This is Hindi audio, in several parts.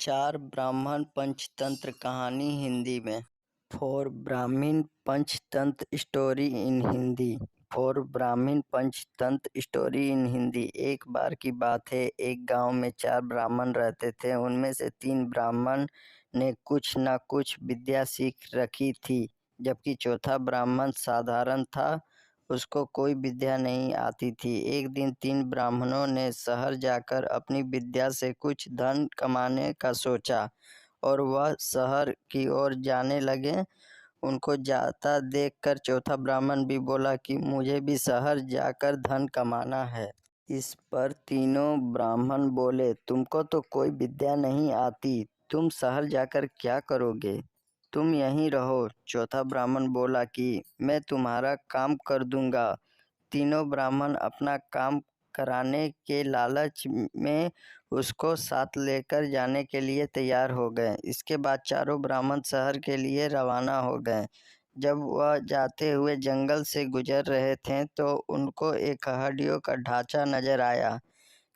चार ब्राह्मण पंचतंत्र कहानी हिंदी में। फोर ब्राह्मण Panchatantra story in Hindi. Four ब्राह्मण पंचतंत्र स्टोरी इन हिंदी। एक बार की बात है, एक गांव में चार ब्राह्मण रहते थे। उनमें से तीन ब्राह्मण ने कुछ न कुछ विद्या सीख रखी थी, जबकि चौथा ब्राह्मण साधारण था, उसको कोई विद्या नहीं आती थी। एक दिन तीन ब्राह्मणों ने शहर जाकर अपनी विद्या से कुछ धन कमाने का सोचा और वह शहर की ओर जाने लगे। उनको जाता देखकर चौथा ब्राह्मण भी बोला कि मुझे भी शहर जाकर धन कमाना है। इस पर तीनों ब्राह्मण बोले, तुमको तो कोई विद्या नहीं आती, तुम शहर जाकर क्या करोगे, तुम यहीं रहो। चौथा ब्राह्मण बोला कि मैं तुम्हारा काम कर दूंगा। तीनों ब्राह्मण अपना काम कराने के लालच में उसको साथ लेकर जाने के लिए तैयार हो गए। इसके बाद चारों ब्राह्मण शहर के लिए रवाना हो गए। जब वह जाते हुए जंगल से गुजर रहे थे तो उनको एक हड्डियों का ढांचा नजर आया।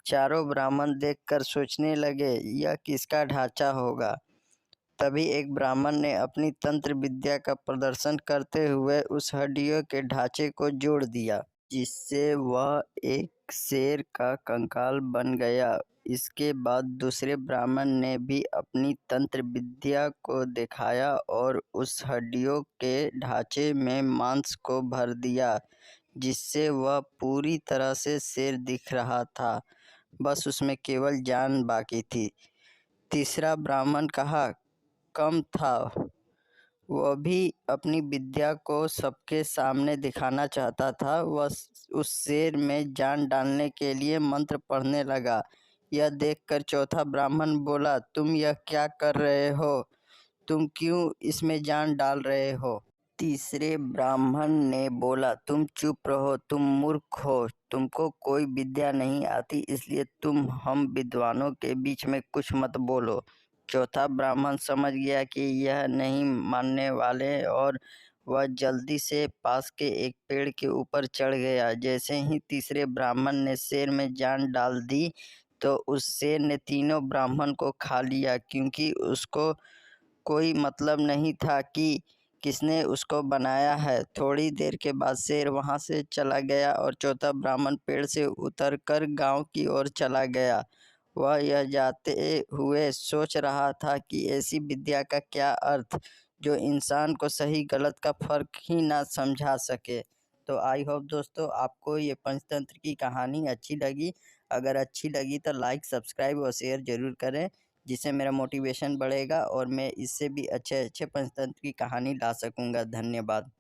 चारों ब्राह्मण देखकर सोचने लगे, यह किसका ढांचा होगा। तभी एक ब्राह्मण ने अपनी तंत्र विद्या का प्रदर्शन करते हुए उस हड्डियों के ढांचे को जोड़ दिया, जिससे वह एक शेर का कंकाल बन गया। इसके बाद दूसरे ब्राह्मण ने भी अपनी तंत्र विद्या को दिखाया और उस हड्डियों के ढांचे में मांस को भर दिया, जिससे वह पूरी तरह से शेर दिख रहा था, बस उसमें केवल जान बाकी थी। तीसरा ब्राह्मण कहा कम था, वह भी अपनी विद्या को सबके सामने दिखाना चाहता था। वह उस शेर में जान डालने के लिए मंत्र पढ़ने लगा। यह देखकर चौथा ब्राह्मण बोला, तुम यह क्या कर रहे हो, तुम क्यों इसमें जान डाल रहे हो। तीसरे ब्राह्मण ने बोला, तुम चुप रहो, तुम मूर्ख हो, तुमको कोई विद्या नहीं आती, इसलिए तुम हम विद्वानों के बीच में कुछ मत बोलो। चौथा ब्राह्मण समझ गया कि यह नहीं मानने वाले और वह जल्दी से पास के एक पेड़ के ऊपर चढ़ गया। जैसे ही तीसरे ब्राह्मण ने शेर में जान डाल दी तो उस शेर ने तीनों ब्राह्मण को खा लिया, क्योंकि उसको कोई मतलब नहीं था कि किसने उसको बनाया है। थोड़ी देर के बाद शेर वहां से चला गया और चौथा ब्राह्मण पेड़ से उतरकर गांव की ओर चला गया। वह यह जाते हुए सोच रहा था कि ऐसी विद्या का क्या अर्थ जो इंसान को सही गलत का फर्क ही ना समझा सके। तो आई होप दोस्तों आपको ये पंचतंत्र की कहानी अच्छी लगी। अगर अच्छी लगी तो लाइक, सब्सक्राइब और शेयर ज़रूर करें, जिससे मेरा मोटिवेशन बढ़ेगा और मैं इससे भी अच्छे अच्छे पंचतंत्र की कहानी ला सकूँगा। धन्यवाद।